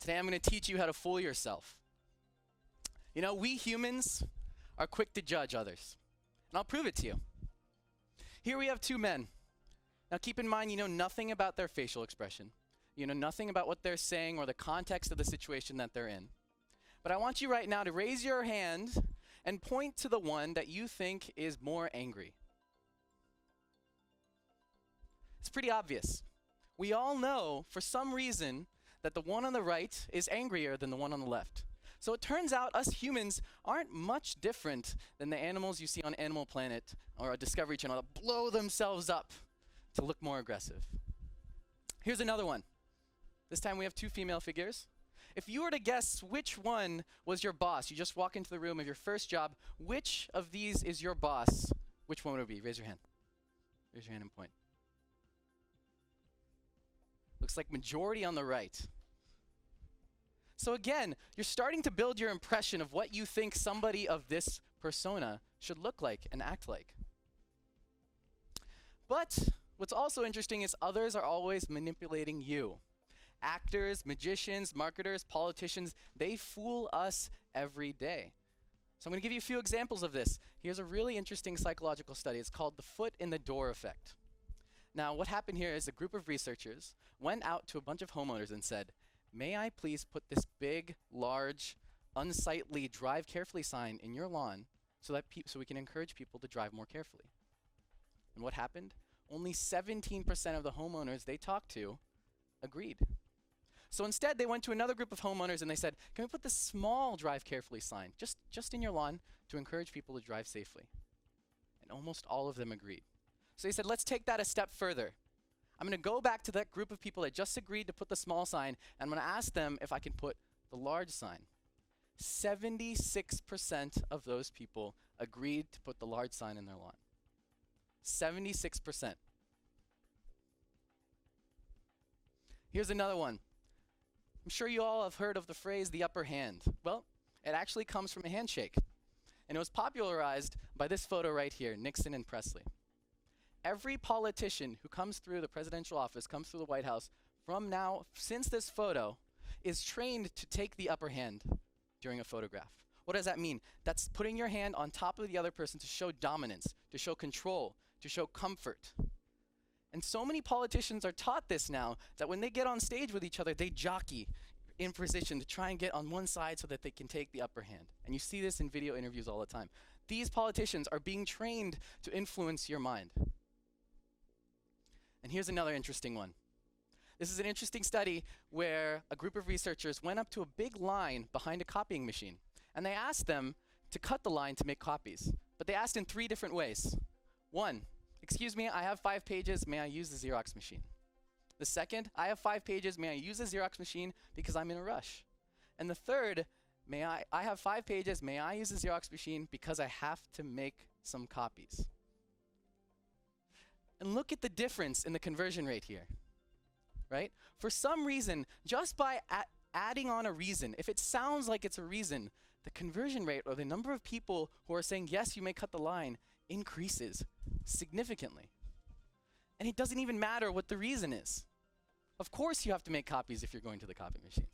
Today I'm going to teach you how to fool yourself. You know, we humans are quick to judge others. And I'll prove it to you. Here we have two men. Now keep in mind, you know nothing about their facial expression. You know nothing about what they're saying or the context of the situation that they're in. But I want you right now to raise your hand and point to the one that you think is more angry. It's pretty obvious. We all know, for some reason, that the one on the right is angrier than the one on the left. So it turns out us humans aren't much different than the animals you see on Animal Planet or a Discovery Channel that blow themselves up to look more aggressive. Here's another one. This time we have two female figures. If you were to guess which one was your boss, you just walk into the room of your first job, which of these is your boss? Which one would it be? Raise your hand. Raise your hand and point. Looks like majority on the right. So again, you're starting to build your impression of what you think somebody of this persona should look like and act like. But what's also interesting is others are always manipulating you. Actors, magicians, marketers, politicians, they fool us every day. So I'm going to give you a few examples of this. Here's a really interesting psychological study. It's called the foot in the door effect. Now, what happened here is a group of researchers went out to a bunch of homeowners and said, "May I please put this big, large, unsightly drive carefully sign in your lawn so that so we can encourage people to drive more carefully?" And what happened? Only 17% of the homeowners they talked to agreed. So instead, they went to another group of homeowners and they said, "Can we put this small drive carefully sign just in your lawn to encourage people to drive safely?" And almost all of them agreed. So he said, "Let's take that a step further. I'm going to go back to that group of people that just agreed to put the small sign, and I'm going to ask them if I can put the large sign." 76% of those people agreed to put the large sign in their lawn. 76%. Here's another one. I'm sure you all have heard of the phrase, the upper hand. Well, it actually comes from a handshake. And it was popularized by this photo right here, Nixon and Presley. Every politician who comes through the presidential office, comes through the White House, from now, since this photo, is trained to take the upper hand during a photograph. What does that mean? That's putting your hand on top of the other person to show dominance, to show control, to show comfort. And so many politicians are taught this now that when they get on stage with each other, they jockey in position to try and get on one side so that they can take the upper hand. And you see this in video interviews all the time. These politicians are being trained to influence your mind. And here's another interesting one. This is an interesting study where a group of researchers went up to a big line behind a copying machine. And they asked them to cut the line to make copies. But they asked in 3 different ways. 1, "Excuse me, I have 5 pages, may I use the Xerox machine?" The second, "I have 5 pages, may I use the Xerox machine because I'm in a rush?" And the third, I have 5 pages, may I use the Xerox machine because I have to make some copies?" And look at the difference in the conversion rate here, right? For some reason, just by adding on a reason, if it sounds like it's a reason, the conversion rate or the number of people who are saying, "Yes, you may cut the line," increases significantly. And it doesn't even matter what the reason is. Of course you have to make copies if you're going to the copy machine.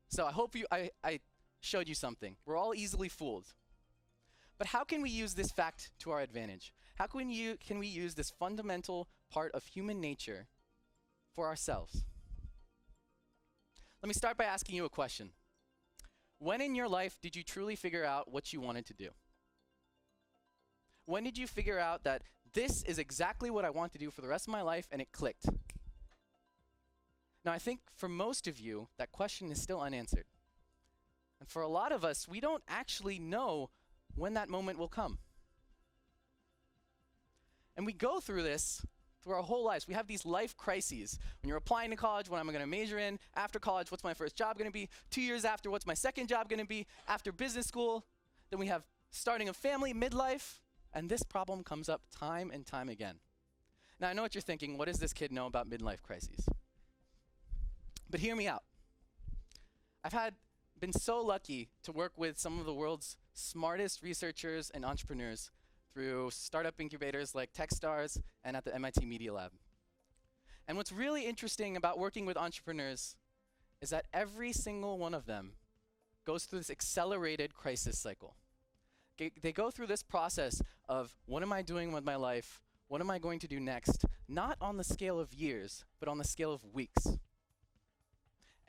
So I hope I showed you something. We're all easily fooled. But how can we use this fact to our advantage? How can we use this fundamental part of human nature for ourselves? Let me start by asking you a question. When in your life did you truly figure out what you wanted to do? When did you figure out that this is exactly what I want to do for the rest of my life and it clicked? Now I think for most of you, that question is still unanswered. And for a lot of us, we don't actually know when that moment will come. And we go through this through our whole lives. We have these life crises. When you're applying to college, what am I going to major in? After college, what's my first job going to be? 2 years after, what's my second job going to be? After business school, then we have starting a family, midlife, and this problem comes up time and time again. Now, I know what you're thinking. What does this kid know about midlife crises? But hear me out. I've been so lucky to work with some of the world's smartest researchers and entrepreneurs through startup incubators like Techstars and at the MIT Media Lab. And what's really interesting about working with entrepreneurs is that every single one of them goes through this accelerated crisis cycle. They go through this process of, what am I doing with my life? What am I going to do next? Not on the scale of years, but on the scale of weeks.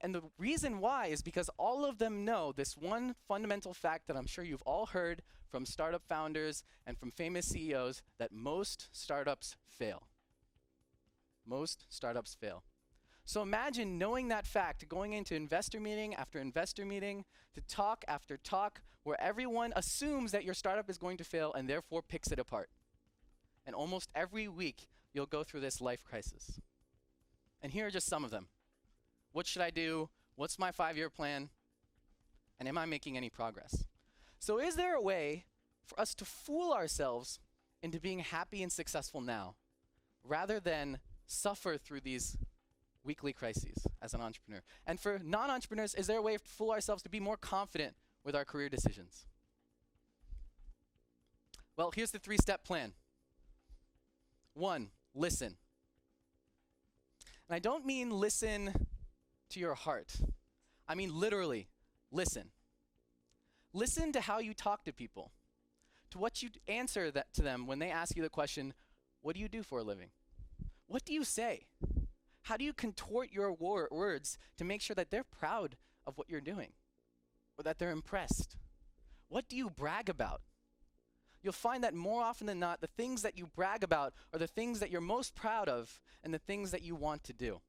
And the reason why is because all of them know this one fundamental fact that I'm sure you've all heard from startup founders and from famous CEOs, that most startups fail. Most startups fail. So imagine knowing that fact, going into investor meeting after investor meeting, to talk after talk, where everyone assumes that your startup is going to fail and therefore picks it apart. And almost every week, you'll go through this life crisis. And here are just some of them. What should I do? What's my 5-year plan? And am I making any progress? So is there a way for us to fool ourselves into being happy and successful now, rather than suffer through these weekly crises as an entrepreneur? And for non-entrepreneurs, is there a way to fool ourselves to be more confident with our career decisions? Well, here's the 3-step plan. 1, listen. And I don't mean listen to your heart. I mean literally, listen. Listen to how you talk to people, to what you answer to them when they ask you the question, what do you do for a living? What do you say? How do you contort your words to make sure that they're proud of what you're doing, or that they're impressed? What do you brag about? You'll find that more often than not, the things that you brag about are the things that you're most proud of and the things that you want to do.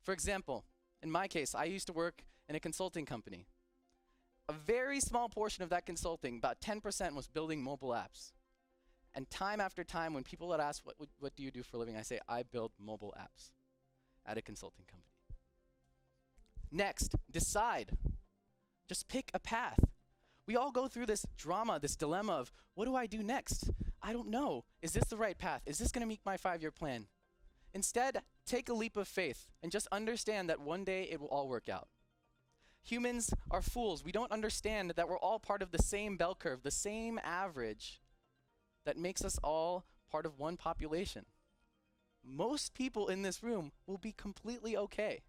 For example, in my case, I used to work in a consulting company. A very small portion of that consulting, about 10%, was building mobile apps. And time after time, when people would ask, what do you do for a living? I say, I build mobile apps at a consulting company. Next, decide. Just pick a path. We all go through this drama, this dilemma of, what do I do next? I don't know. Is this the right path? Is this going to meet my 5-year plan? Instead, take a leap of faith and just understand that one day it will all work out. Humans are fools. We don't understand that we're all part of the same bell curve, the same average that makes us all part of one population. Most people in this room will be completely okay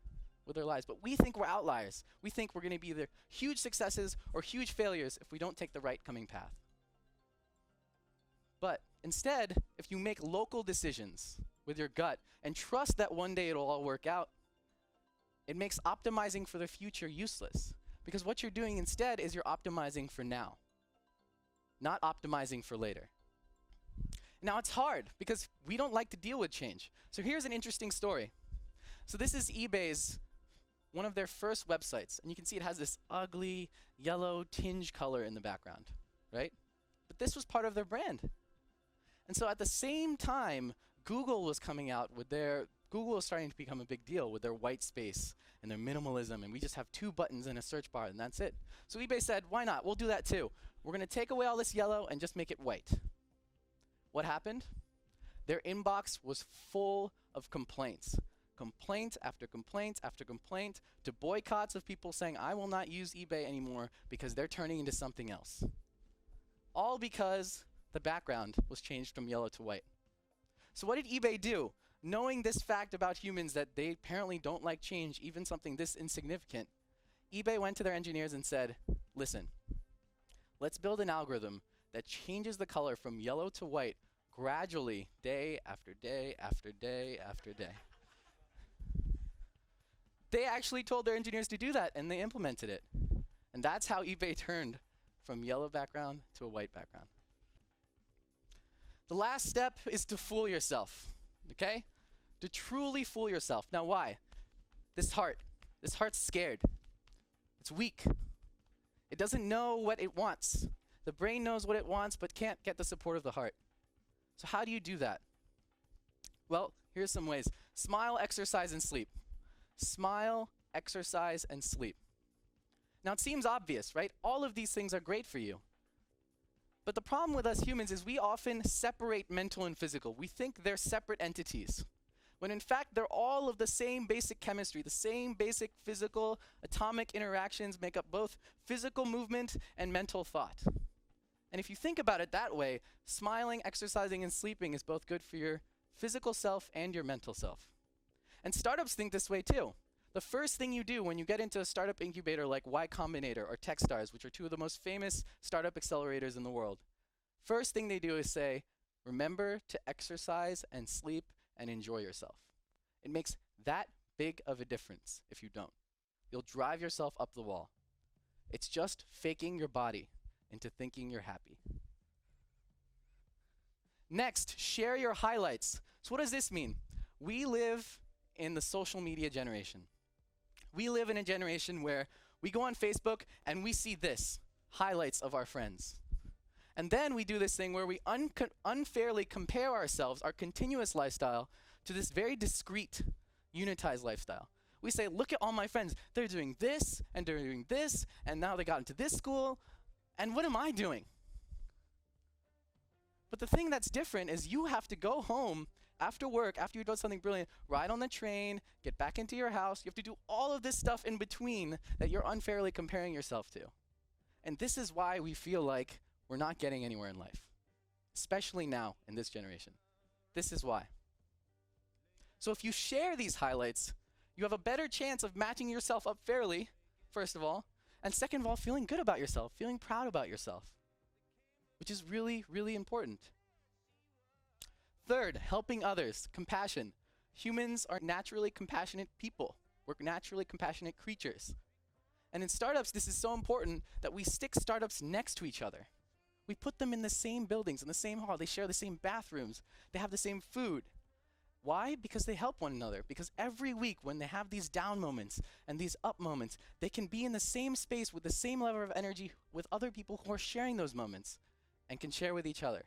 with their lives, but we think we're outliers. We think we're going to be either huge successes or huge failures if we don't take the right coming path. But instead, if you make local decisions with your gut and trust that one day it'll all work out, it makes optimizing for the future useless, because what you're doing instead is you're optimizing for now, not optimizing for later. Now it's hard because we don't like to deal with change. So here's an interesting story. So this is eBay's, one of their first websites, and you can see it has this ugly yellow tinge color in the background, right? But this was part of their brand. And so at the same time, Google was coming out with Google is starting to become a big deal with their white space and their minimalism, and we just have 2 buttons in a search bar and that's it. So eBay said, why not? We'll do that too. We're going to take away all this yellow and just make it white. What happened? Their inbox was full of complaints. Complaint after complaint after complaint, to boycotts of people saying, I will not use eBay anymore because they're turning into something else. All because the background was changed from yellow to white. So what did eBay do? Knowing this fact about humans, that they apparently don't like change, even something this insignificant, eBay went to their engineers and said, listen, let's build an algorithm that changes the color from yellow to white gradually, day after day after day after day. They actually told their engineers to do that, and they implemented it. And that's how eBay turned from yellow background to a white background. The last step is to fool yourself, okay? To truly fool yourself. Now why? This heart's scared. It's weak. It doesn't know what it wants. The brain knows what it wants, but can't get the support of the heart. So how do you do that? Well, here's some ways. Smile, exercise, and sleep. Smile, exercise, and sleep. Now it seems obvious, right? All of these things are great for you. But the problem with us humans is we often separate mental and physical. We think they're separate entities, when in fact they're all of the same basic chemistry. The same basic physical atomic interactions make up both physical movement and mental thought. And if you think about it that way, smiling, exercising, and sleeping is both good for your physical self and your mental self. And startups think this way too. The first thing you do when you get into a startup incubator like Y Combinator or Techstars, which are two of the most famous startup accelerators in the world, first thing they do is say, remember to exercise and sleep and enjoy yourself. It makes that big of a difference if you don't. You'll drive yourself up the wall. It's just faking your body into thinking you're happy. Next, share your highlights. So what does this mean? We live in the social media generation. We live in a generation where we go on Facebook and we see this, highlights of our friends. And then we do this thing where we unfairly compare ourselves, our continuous lifestyle, to this very discrete, unitized lifestyle. We say, look at all my friends. They're doing this, and they're doing this, and now they got into this school, and what am I doing? But the thing that's different is you have to go home after work, after you've done something brilliant, ride on the train, get back into your house. You have to do all of this stuff in between that you're unfairly comparing yourself to. And this is why we feel like we're not getting anywhere in life, especially now in this generation. This is why. So if you share these highlights, you have a better chance of matching yourself up fairly, first of all, and second of all, feeling good about yourself, feeling proud about yourself, which is really, really important. Third, helping others, compassion. Humans are naturally compassionate people. We're naturally compassionate creatures. And in startups, this is so important that we stick startups next to each other. We put them in the same buildings, in the same hall. They share the same bathrooms. They have the same food. Why? Because they help one another. Because every week when they have these down moments and these up moments, they can be in the same space with the same level of energy with other people who are sharing those moments and can share with each other.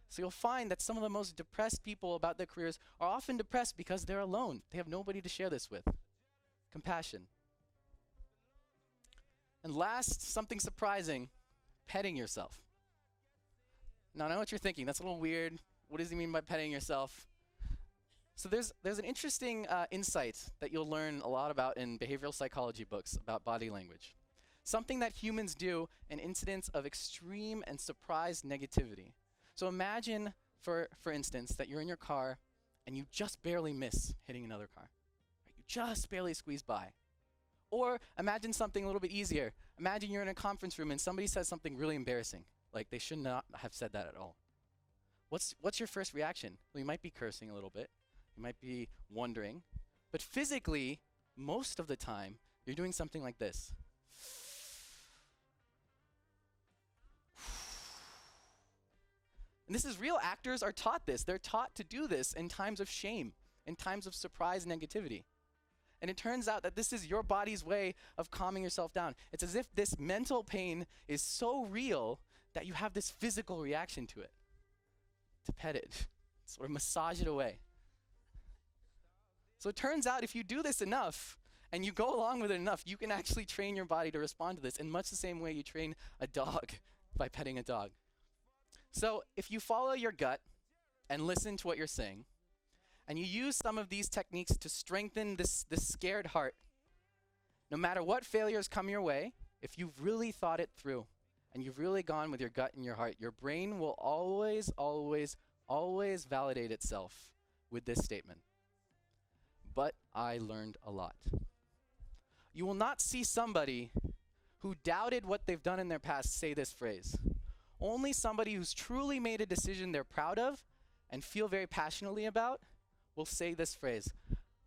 So you'll find that some of the most depressed people about their careers are often depressed because they're alone. They have nobody to share this with. Compassion. And last, something surprising, petting yourself. Now I know what you're thinking. That's a little weird. What does he mean by petting yourself? So there's an interesting insight that you'll learn a lot about in behavioral psychology books about body language. Something that humans do in incidents of extreme and surprise negativity. So imagine, for instance, that you're in your car and you just barely miss hitting another car. Right? You just barely squeeze by. Or imagine something a little bit easier. Imagine you're in a conference room and somebody says something really embarrassing. Like they should not have said that at all. What's your first reaction? Well, you might be cursing a little bit. You might be wondering. But physically, most of the time, you're doing something like this. And this is real. Actors are taught this. They're taught to do this in times of shame, in times of surprise negativity. And it turns out that this is your body's way of calming yourself down. It's as if this mental pain is so real that you have this physical reaction to it. To pet it, sort of massage it away. So it turns out if you do this enough, and you go along with it enough, you can actually train your body to respond to this in much the same way you train a dog by petting a dog. So if you follow your gut and listen to what you're saying, and you use some of these techniques to strengthen this scared heart, no matter what failures come your way, if you've really thought it through, and you've really gone with your gut and your heart, your brain will always, always, always validate itself with this statement. But I learned a lot. You will not see somebody who doubted what they've done in their past say this phrase. Only somebody who's truly made a decision they're proud of and feel very passionately about will say this phrase.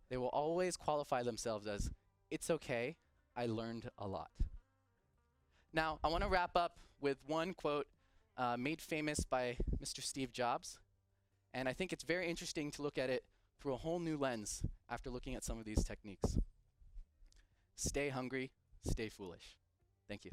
They will always qualify themselves as, it's okay, I learned a lot. Now, I want to wrap up with one quote made famous by Mr. Steve Jobs. And I think it's very interesting to look at it through a whole new lens after looking at some of these techniques. Stay hungry, stay foolish. Thank you.